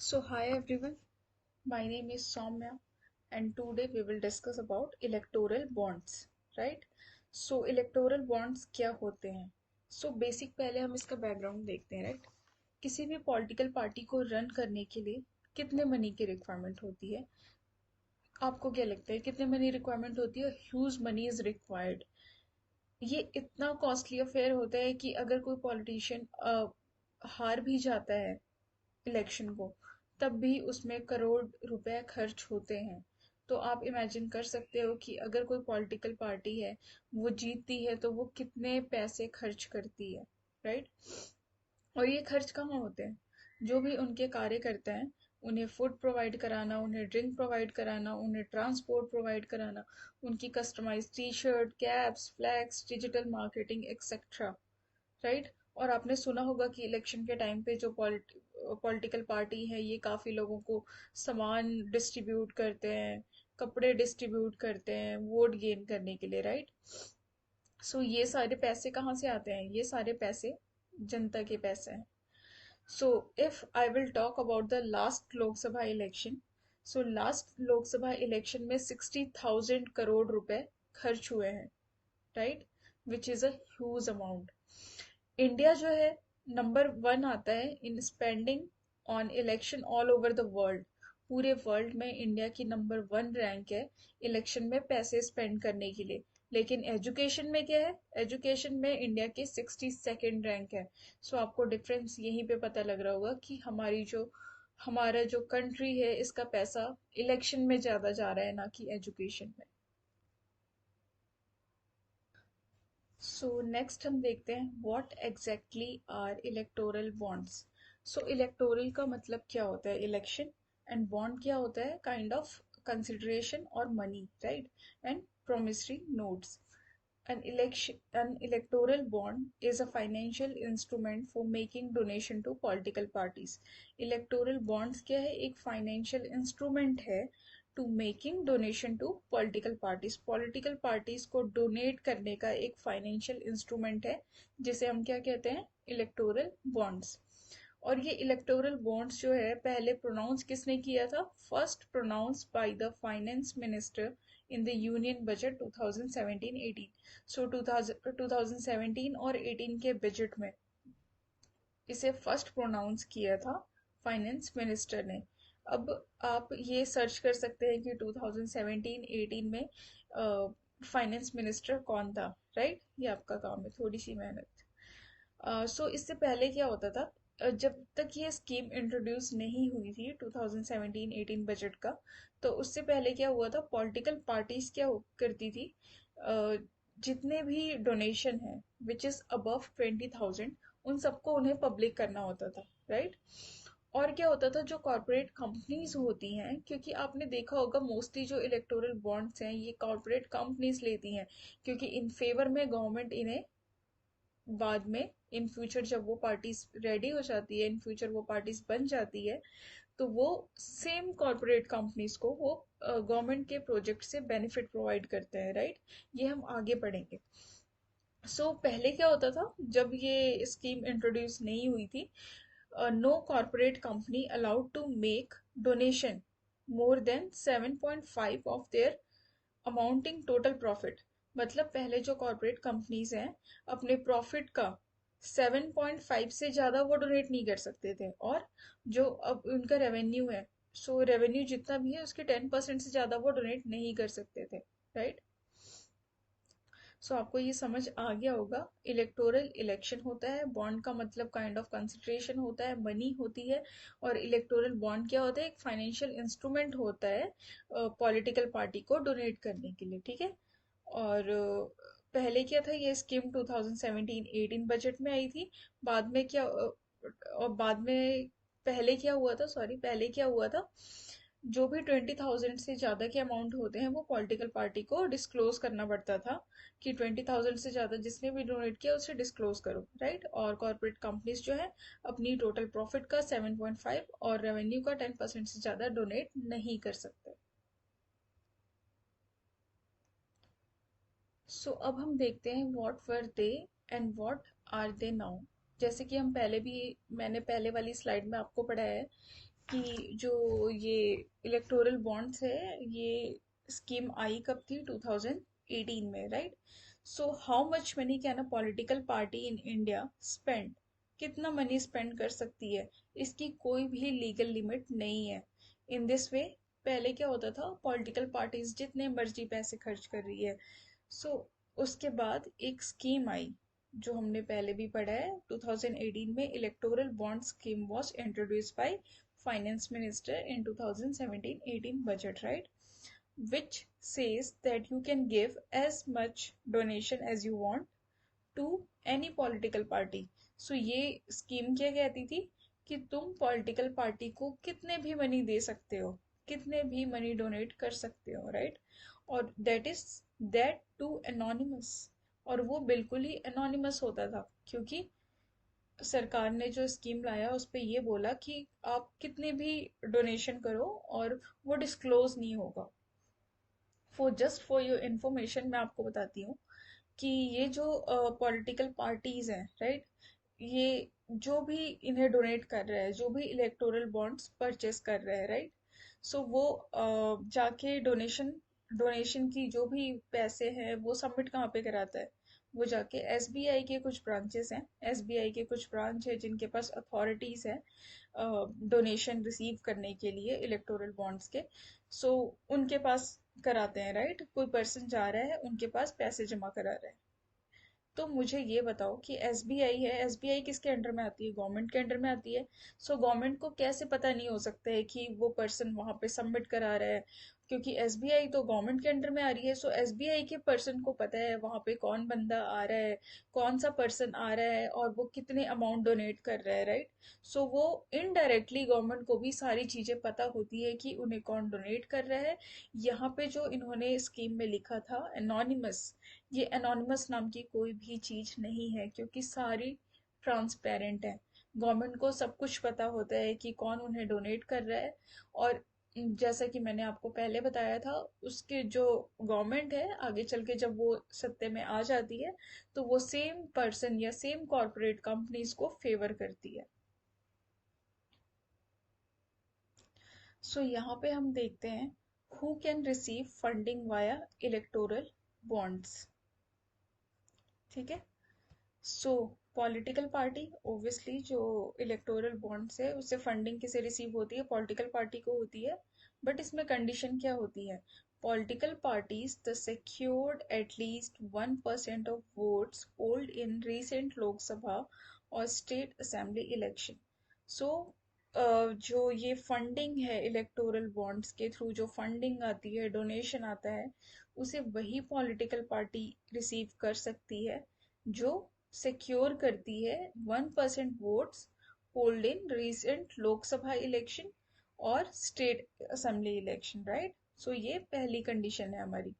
So hi everyone, my name is Soumya and today we will discuss about electoral bonds, right? So electoral bonds क्या होते हैं? So basic पहले हम इसका background देखते हैं, राइट? किसी भी पॉलिटिकल पार्टी को रन करने के लिए कितने मनी की रिक्वायरमेंट होती है? आपको क्या लगता है कितने मनी रिक्वायरमेंट होती है? Huge money is required. ये इतना कॉस्टली अफेयर होता है कि अगर कोई पॉलिटिशियन हार भी जाता है इलेक्शन को, तब भी उसमें करोड़ रुपए खर्च होते हैं। तो आप इमेजिन कर सकते हो कि अगर कोई पॉलिटिकल पार्टी है, वो जीतती है तो वो कितने पैसे खर्च करती है, राइट? और ये खर्च कहाँ होते हैं? जो भी उनके कार्यकर्ता हैं, उन्हें फूड प्रोवाइड कराना, उन्हें ड्रिंक प्रोवाइड कराना, उन्हें ट्रांसपोर्ट प्रोवाइड कराना, उनकी customize T shirt, caps, flags, digital marketing etcetera, right? और आपने सुना होगा कि इलेक्शन के टाइम पे जो पॉलिटिकल पार्टी है, ये काफी लोगों को सामान डिस्ट्रीब्यूट करते हैं, कपड़े डिस्ट्रीब्यूट करते हैं वोट गेन करने के लिए, राइट? सो ये सारे पैसे कहाँ से आते हैं? ये सारे पैसे जनता के पैसे हैं। So if I will talk about the last Lok Sabha election, so last Lok Sabha election में 60,000 करोड़ रुपए खर्च हुए हैं, right? Which is a huge amount. India जो है नंबर वन आता है in spending on election all over the world. पूरे वर्ल्ड में इंडिया की नंबर वन रैंक है इलेक्शन में पैसे स्पेंड करने के लिए। लेकिन एजुकेशन में क्या है? एजुकेशन में इंडिया की 62nd रैंक है। सो आपको डिफरेंस यहीं पे पता लग रहा होगा कि हमारा जो कंट्री है, इसका पैसा इलेक्शन में ज्यादा जा रहा है, ना कि एजुकेशन में। सो नेक्स्ट हम देखते हैं what exactly are electoral bonds. So electoral का मतलब क्या होता है? इलेक्शन। एंड बॉन्ड क्या होता है? काइंड ऑफ कंसिडरेशन और money, right? And promissory notes. An electoral bond is a financial instrument for making donation to political parties. Electoral bonds क्या है? एक financial instrument है to making donation to political parties. Political parties को donate करने का एक financial instrument है, जिसे हम क्या कहते हैं? Electoral bonds. और ये इलेक्टोरल बॉन्ड्स जो है, पहले प्रोनाउंस किसने किया था? First pronounce by the finance minister in the union budget 2017-18। सो 2017 और 18 के बजट में इसे फर्स्ट प्रोनाउंस किया था फाइनेंस मिनिस्टर ने। अब आप ये सर्च कर सकते हैं कि 2017-18 में फाइनेंस मिनिस्टर कौन था, राइट? ये आपका काम है, थोड़ी सी मेहनत। सो इससे पहले क्या होता था? जब तक ये स्कीम इंट्रोड्यूस नहीं हुई थी 2017-18 बजट का, तो उससे पहले क्या हुआ था? पॉलिटिकल पार्टीज क्या करती थी? अ, जितने भी डोनेशन है विच इज अबव 20,000, उन सबको उन्हें पब्लिक करना होता था, राइट? और क्या होता था? जो कॉर्पोरेट कंपनीज होती हैं, क्योंकि आपने देखा होगा मोस्टली जो इलेक्टोरल बॉन्ड्स हैं, ये कॉर्पोरेट कंपनीज लेती हैं, क्योंकि इन फेवर में गवर्नमेंट इन्हें बाद में, इन फ्यूचर जब वो पार्टीज रेडी हो जाती है, इन फ्यूचर वो पार्टीज बन जाती है, तो वो सेम कॉर्पोरेट कंपनीज को वो गवर्नमेंट के प्रोजेक्ट से बेनिफिट प्रोवाइड करते हैं, राइट? ये हम आगे पढ़ेंगे। पहले क्या होता था जब ये स्कीम इंट्रोड्यूस नहीं हुई थी? No corporate company allowed to make donation more than 7.5 of their amounting total profit. मतलब पहले जो कॉर्पोरेट कंपनीज हैं, अपने प्रॉफिट का 7.5 से ज्यादा वो डोनेट नहीं कर सकते थे। और जो अब उनका रेवेन्यू है, रेवेन्यू जितना भी है उसके 10% से ज्यादा वो डोनेट नहीं कर सकते थे, राइट? आपको ये समझ आ गया होगा। इलेक्टोरल इलेक्शन होता है, बॉन्ड का मतलब काइंड ऑफ कंसिडरेशन होता है, मनी होती है। और इलेक्टोरल बॉन्ड क्या होता है? एक फाइनेंशियल इंस्ट्रूमेंट होता है पॉलिटिकल पार्टी को डोनेट करने के लिए, ठीक है? और पहले क्या था? ये स्कीम 2017-18 बजट में आई थी। बाद में क्या और बाद में पहले क्या हुआ था? सॉरी, पहले क्या हुआ था? जो भी 20,000 से ज्यादा के अमाउंट होते हैं, वो पॉलिटिकल पार्टी को डिस्क्लोज करना पड़ता था कि 20,000 से ज्यादा जिसने भी डोनेट किया उसे डिस्क्लोज करो, राइट? और कॉर्पोरेट कंपनीज जो है, अपनी टोटल प्रॉफिट का 7.5 और रेवेन्यू का 10% से ज्यादा डोनेट नहीं कर सकते। अब हम देखते हैं what were they and what are they now. जैसे कि हम पहले भी, मैंने पहले वाली स्लाइड में आपको पढ़ाया है कि जो ये इलेक्टोरल बॉन्ड्स है, ये स्कीम आई कब थी? 2018 में, right? So how much money can a political party in India spend? कितना मनी स्पेंड कर सकती है? इसकी कोई भी लीगल लिमिट नहीं है। इन दिस वे, पहले क्या होता था, पॉलिटिकल पार्टीज जितने मर्जी पैसे खर्च कर रही है। सो उसके बाद एक स्कीम आई जो हमने पहले भी पढ़ा है, 2018 में electoral bond scheme was introduced by finance minister in 2017-18 budget, right? Which says that you can give as much donation as you want to any political party. So ये स्कीम क्या कहती थी कि तुम पॉलिटिकल पार्टी को कितने भी money दे सकते हो, कितने भी मनी डोनेट कर सकते हो, राइट? और that is that to anonymous. और वो बिल्कुल ही एनोनिमस होता था, क्योंकि सरकार ने जो स्कीम लाया उस पे ये बोला कि आप कितने भी डोनेशन करो और वो डिस्क्लोज नहीं होगा। For just for your information मैं आपको बताती हूँ कि ये जो पॉलिटिकल पार्टीज हैं, राइट, ये जो भी इन्हें डोनेट कर रहा है, जो भी इलेक्टोरल बॉन्ड्स परचेस कर रहा है, राइट, सो वो जाके डोनेशन डोनेशन की जो भी पैसे हैं वो सबमिट कहाँ पे कराता है? वो जाके एसबीआई के कुछ ब्रांचेस हैं, एसबीआई के कुछ ब्रांच है जिनके पास अथॉरिटीज है डोनेशन रिसीव करने के लिए इलेक्टोरल बॉन्ड्स के। सो उनके पास कराते हैं, राइट? कोई पर्सन जा रहा है, उनके पास पैसे जमा करा रहा है। तो मुझे ये बताओ कि एसबीआई है, एसबीआई किसके अंडर में आती है? गवर्नमेंट के अंडर में आती है। सो गवर्नमेंट को कैसे पता नहीं हो सकता है कि वो पर्सन वहां पे सबमिट करा रहा है? क्योंकि एसबीआई तो गवर्नमेंट के अंडर में आ रही है। सो एसबीआई के पर्सन को पता है वहां पे कौन बंदा आ रहा है, कौन सा पर्सन आ रहा है और वो कितने अमाउंट डोनेट कर रहा है, राइट? सो वो इनडायरेक्टली गवर्नमेंट को भी सारी चीजें पता होती है कि उन्हें कौन डोनेट कर रहा है। यहाँ पे जो इन्होंने स्कीम में लिखा था एनोनिमस, ये एनोनिमस नाम की कोई भी चीज नहीं है, क्योंकि सारी ट्रांसपेरेंट है। गवर्नमेंट को सब कुछ पता होता है कि कौन उन्हें डोनेट कर रहा है। और जैसा कि मैंने आपको पहले बताया था, उसके जो गवर्नमेंट है आगे चल के जब वो सत्ते में आ जाती है, तो वो सेम पर्सन या सेम कॉरपोरेट कंपनीज को फेवर करती है। सो यहाँ पे हम देखते हैं who can receive funding via electoral bonds. ठीक है। सो पॉलिटिकल पार्टी, ओब्वियसली जो इलेक्टोरल बॉन्ड्स है उससे फंडिंग किसे रिसीव होती है? पॉलिटिकल पार्टी को होती है। बट इसमें कंडीशन क्या होती है? Political parties the secured at least 1% of votes polled in recent Lok Sabha और स्टेट असेंबली इलेक्शन। सो जो ये फंडिंग है इलेक्टोरल बॉन्ड्स के थ्रू, जो फंडिंग आती है, डोनेशन आता है, उसे वही पॉलिटिकल पार्टी रिसीव कर सकती है जो सिक्योर करती है 1% votes polled in recent Lok Sabha election और स्टेट असेंबली इलेक्शन, राइट? सो ये पहली कंडीशन है हमारी।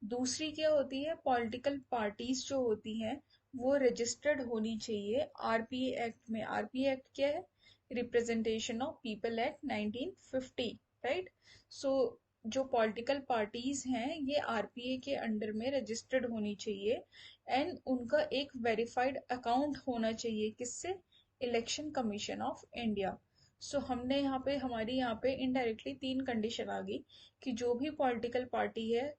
दूसरी क्या होती है? पॉलिटिकल पार्टीज जो होती हैं वो रजिस्टर्ड होनी चाहिए आरपीए एक्ट में। आरपीए एक्ट क्या है? Representation of people act 1950, right? So जो पॉलिटिकल पार्टीज हैं ये आरपीए के अंडर में रजिस्टर्ड होनी चाहिए, एंड उनका एक वेरीफाइड अकाउंट होना चाहिए, किससे? Election commission of India. So हमने यहाँ पे, हमारी यहाँ पे इनडायरेक्टली तीन कंडीशन आ गई कि जो भी पॉलिटिकल पार्टी है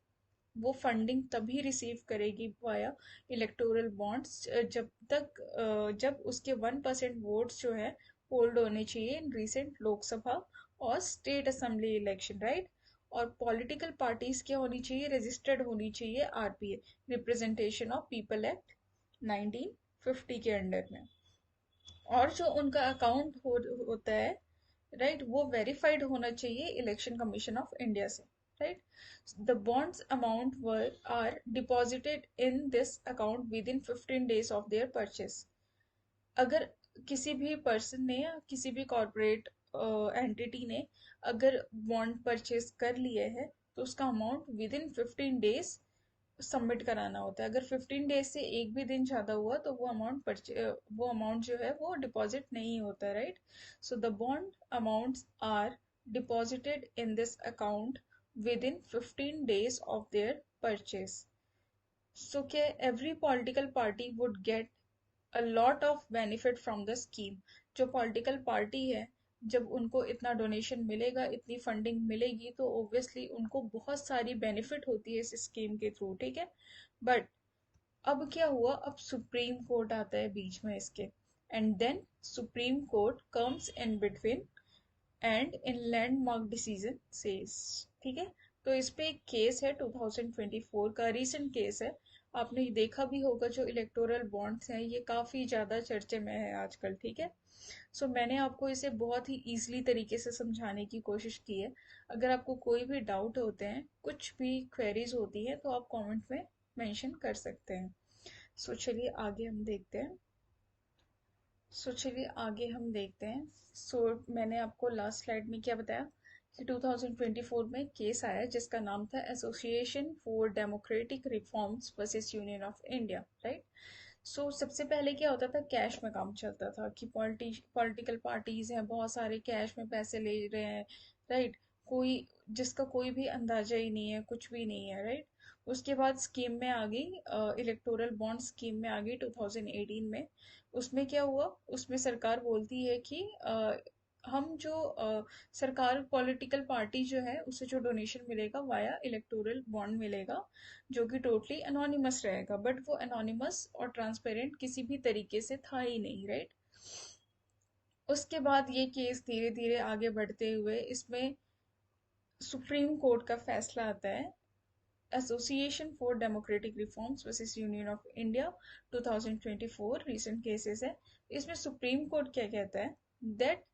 वो फंडिंग तभी रिसीव करेगी वाया इलेक्टोरल बॉन्ड्स जब तक जब उसके 1% वोट्स जो है पोल्ड होने चाहिए इन रिसेंट लोकसभा और स्टेट असेंबली इलेक्शन, राइट? और पॉलिटिकल पार्टीज क्या होनी चाहिए? रजिस्टर्ड होनी चाहिए RPA, representation of people act 1950 के अंडर में। और जो उनका अकाउंट होता है, राइट, वो वेरीफाइड होना चाहिए इलेक्शन कमीशन ऑफ इंडिया से, right? The bonds amount were are deposited in this account within 15 days of their purchase. अगर किसी भी पर्सन ने या किसी भी कॉर्पोरेट एंटिटी ने अगर बॉन्ड परचेस कर लिए है, तो उसका amount with in 15 days submit कराना होता है। अगर 15 डेज से एक भी दिन ज्यादा हुआ तो वो अमाउंट जो है वो डिपॉजिट नहीं होता, right? So the bond amounts are deposited in this account within 15 days of their purchase. So क्या every political party would get a lot of benefit from the scheme. जो political party है, जब उनको इतना donation मिलेगा, इतनी funding मिलेगी, तो ऑब्वियसली उनको बहुत सारी बेनिफिट होती है इस स्कीम के थ्रू, ठीक है। बट अब क्या हुआ, अब सुप्रीम कोर्ट आता है बीच में इसके, and then supreme court comes in between and in landmark decision says, ठीक है। तो इस पे एक केस है 2024 का, रीसेंट केस है। आपने ये देखा भी होगा, जो इलेक्टोरल बॉन्ड्स हैं ये काफी ज्यादा चर्चे में है आजकल, ठीक है। सो मैंने आपको इसे बहुत ही इजीली तरीके से समझाने की कोशिश की है। अगर आपको कोई भी डाउट होते हैं, कुछ भी क्वेरीज होती है, तो आप कमेंट में मेंशन कर सकते हैं। सो चलिए आगे हम देखते हैं। सो मैंने आपको लास्ट स्लाइड में क्या बताया कि 2024 में केस आया जिसका नाम था association for democratic reforms versus union of India, right. So सबसे पहले क्या होता था, कैश में काम चलता था कि पॉलिटिकल पार्टीज हैं, बहुत सारे कैश में पैसे ले रहे हैं, राइट। कोई जिसका कोई भी अंदाजा ही नहीं है, कुछ भी नहीं है, राइट। उसके बाद स्कीम में आ गई, इलेक्टोरल बॉन्ड स्कीम में आ गई 2018 में। उसमें क्या हुआ, उसमें सरकार बोलती है कि हम जो सरकार पॉलिटिकल पार्टी जो है उसे जो डोनेशन मिलेगा वाया इलेक्टोरल बॉन्ड मिलेगा, जो कि टोटली अनोनिमस रहेगा। बट वो अनोनिमस और ट्रांसपेरेंट किसी भी तरीके से था ही नहीं, राइट। उसके बाद ये केस धीरे धीरे आगे बढ़ते हुए इसमें सुप्रीम कोर्ट का फैसला आता है, association for democratic reforms versus union of India 2024 recent cases है। इसमें सुप्रीम कोर्ट क्या कहता है, that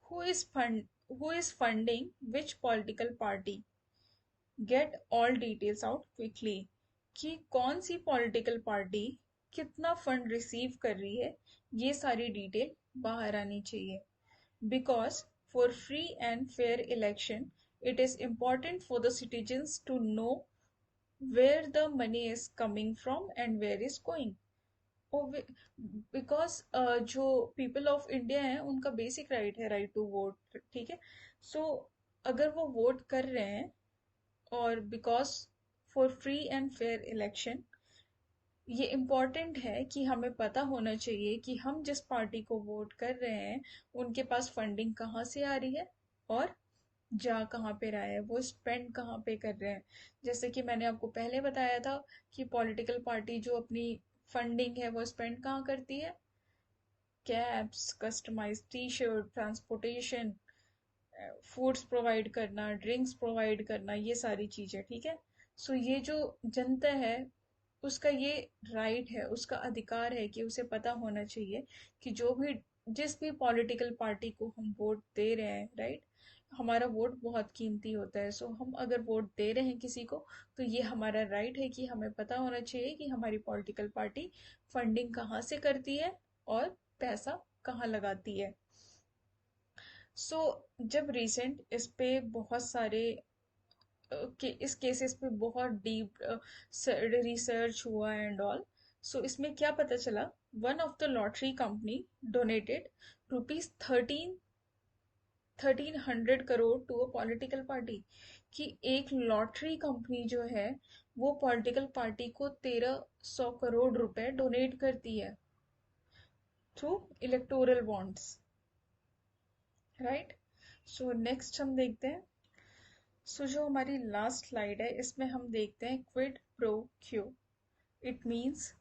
who is fund who is funding which political party, get all details out quickly, कि कौन सी पॉलिटिकल पार्टी कितना फंड रिसीव कर रही है, ये सारी डिटेल बाहर आनी चाहिए। Because for free and fair election it is important for the citizens to know where the money is coming from and where is going। Because जो पीपल ऑफ इंडिया है उनका बेसिक राइट है, right to vote, ठीक है। सो अगर वो vote कर रहे हैं, और because for free and fair election, ये इम्पॉर्टेंट है कि हमें पता होना चाहिए कि हम जिस पार्टी को वोट कर रहे हैं उनके पास फंडिंग कहाँ से आ रही है, और जा कहाँ पे रहा है, वो स्पेंड कहाँ पे कर रहे हैं। जैसे कि मैंने आपको पहले बताया था कि पॉलिटिकल पार्टी जो अपनी फंडिंग है वो स्पेंड कहाँ करती है, cabs, customize T shirt, transportation, foods provide करना, ड्रिंक्स प्रोवाइड करना, ये सारी चीजें, ठीक है। सो ये जो जनता है उसका ये राइट है, उसका अधिकार है कि उसे पता होना चाहिए कि जो भी जिस भी पॉलिटिकल पार्टी को हम वोट दे रहे हैं, राइट। हमारा वोट बहुत कीमती होता है। सो हम अगर वोट दे रहे हैं किसी को, तो ये हमारा राइट है कि हमें पता होना चाहिए कि हमारी पॉलिटिकल पार्टी फंडिंग कहाँ से करती है और पैसा कहाँ लगाती है। सो जब रिसेंट इस पे बहुत सारे कि इस केसेस पे बहुत डीप रिसर्च हुआ एंड ऑल। सो इसमें क्या पता चला, one of the lottery company donated rupees 1300 crore to a political party. कि एक लॉटरी कंपनी जो है वो पॉलिटिकल पार्टी को 1300 करोड़ रुपए डोनेट करती है through electoral bonds, right. So next हम देखते हैं। सो जो हमारी लास्ट स्लाइड है इसमें हम देखते हैं quid pro Q. It means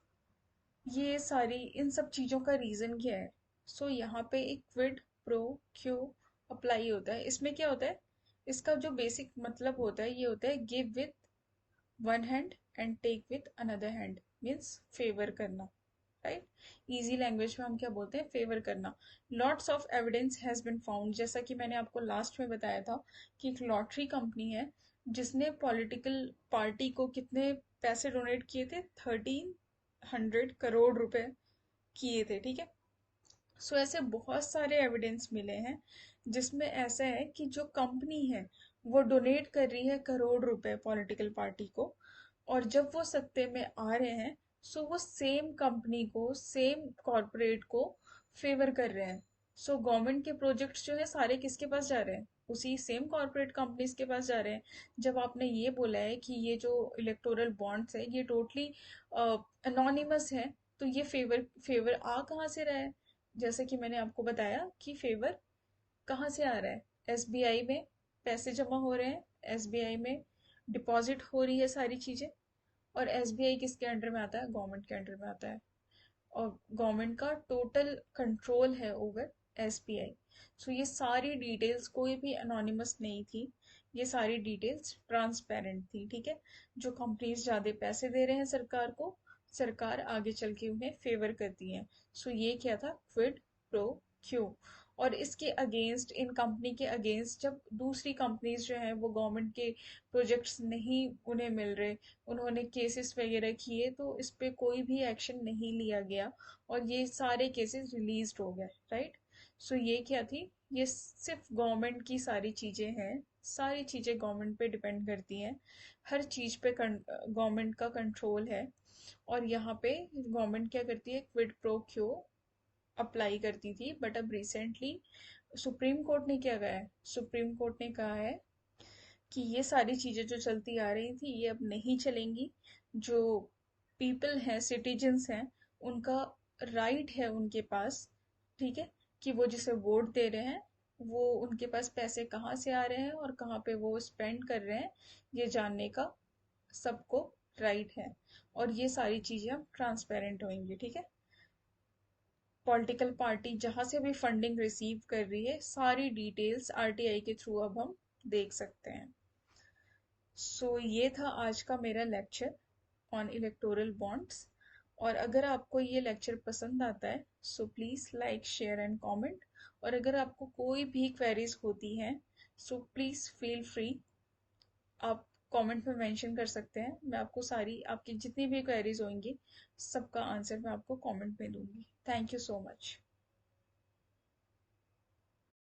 ये सारी इन सब चीज़ों का रीज़न क्या है। सो यहाँ पे एक क्विड प्रो क्यू अप्लाई होता है। इसमें क्या होता है, इसका जो बेसिक मतलब होता है ये होता है give with one hand and take with another hand, means favour करना, राइट। इजी लैंग्वेज में हम क्या बोलते हैं, फेवर करना। Lots of evidence has been found, जैसा कि मैंने आपको लास्ट में बताया था कि एक लॉटरी कंपनी है जिसने पॉलिटिकल पार्टी को कितने पैसे डोनेट किए थे, 1300 करोड़ रुपए किए थे, ठीक है। सो ऐसे बहुत सारे एविडेंस मिले हैं जिसमें ऐसा है कि जो कंपनी है वो डोनेट कर रही है करोड़ रुपए पॉलिटिकल पार्टी को, और जब वो सत्ते में आ रहे हैं, सो वो सेम कंपनी को, सेम कॉरपोरेट को फेवर कर रहे हैं। सो गवर्नमेंट के प्रोजेक्ट्स जो है सारे किसके पास जा रहे हैं, उसी सेम कॉरपोरेट कंपनीज के पास जा रहे हैं। जब आपने ये बोला है कि ये जो इलेक्टोरल बॉन्ड्स है ये टोटली अनोनिमस है, तो ये फेवर फेवर आ कहाँ से रहा है? जैसे कि मैंने आपको बताया कि फेवर कहाँ से आ रहा है। एसबीआई में पैसे जमा हो रहे हैं, एसबीआई में डिपॉजिट हो रही है सारी चीजें। और एसबीआई किसके अंडर में आता है? गवर्नमेंट के अंडर में आता है। और गवर्नमेंट का टोटल कंट्रोल है ओवर एसबीआई। सो ये सारी डिटेल्स कोई भी अनोनिमस नहीं थी, ये सारी डिटेल्स ट्रांसपेरेंट थी, ठीक है। जो कंपनीज ज्यादा पैसे दे रहे हैं सरकार को, सरकार आगे चल के उन्हें फेवर करती है। सो ये क्या था? Quid pro Q. और इसके अगेंस्ट, इन कंपनी के अगेंस्ट, जब दूसरी कंपनीज जो हैं वो गवर्नमेंट के प्रोजेक्ट्स नहीं उन्हें मिल रहे, उन्होंने केसेस वगैरह किए, तो इस पे कोई भी एक्शन नहीं लिया गया और ये सारे केसेस रिलीज हो गए, राइट। सो ये क्या थी? ये सिर्फ गवर्नमेंट की सारी चीजें हैं, सारी चीजें गवर्नमेंट पे डिपेंड करती हैं, हर चीज पे गवर्नमेंट का कंट्रोल है। और यहाँ पे गवर्नमेंट क्या करती है? क्विड प्रो क्यो अप्लाई करती थी। बट अब रिसेंटली सुप्रीम कोर्ट ने क्या कहा है? सुप्रीम कोर्ट ने कहा है कि ये सारी चीजें जो चलती आ रही थी ये अब नहीं चलेंगी। जो पीपल हैं, सिटीजन्स हैं, उनका राइट है उनके पास, ठीक है, कि वो जिसे वोट दे रहे हैं वो उनके पास पैसे कहाँ से आ रहे हैं और कहाँ पे वो स्पेंड कर रहे हैं, ये जानने का सबको राइट है। और ये सारी चीजें अब ट्रांसपेरेंट होंगी, ठीक है। पॉलिटिकल पार्टी जहां से भी फंडिंग रिसीव कर रही है, सारी डिटेल्स आरटीआई के थ्रू अब हम देख सकते हैं। ये था आज का मेरा लेक्चर ऑन इलेक्टोरल बॉन्ड्स। और अगर आपको ये लेक्चर पसंद आता है so please like share and comment. और अगर आपको कोई भी क्वेरीज होती हैं सो प्लीज़ फील फ्री, आप कमेंट में मेंशन कर सकते हैं। मैं आपको सारी आपकी जितनी भी क्वेरीज होंगी सबका आंसर मैं आपको कमेंट में दूंगी। Thank you so much.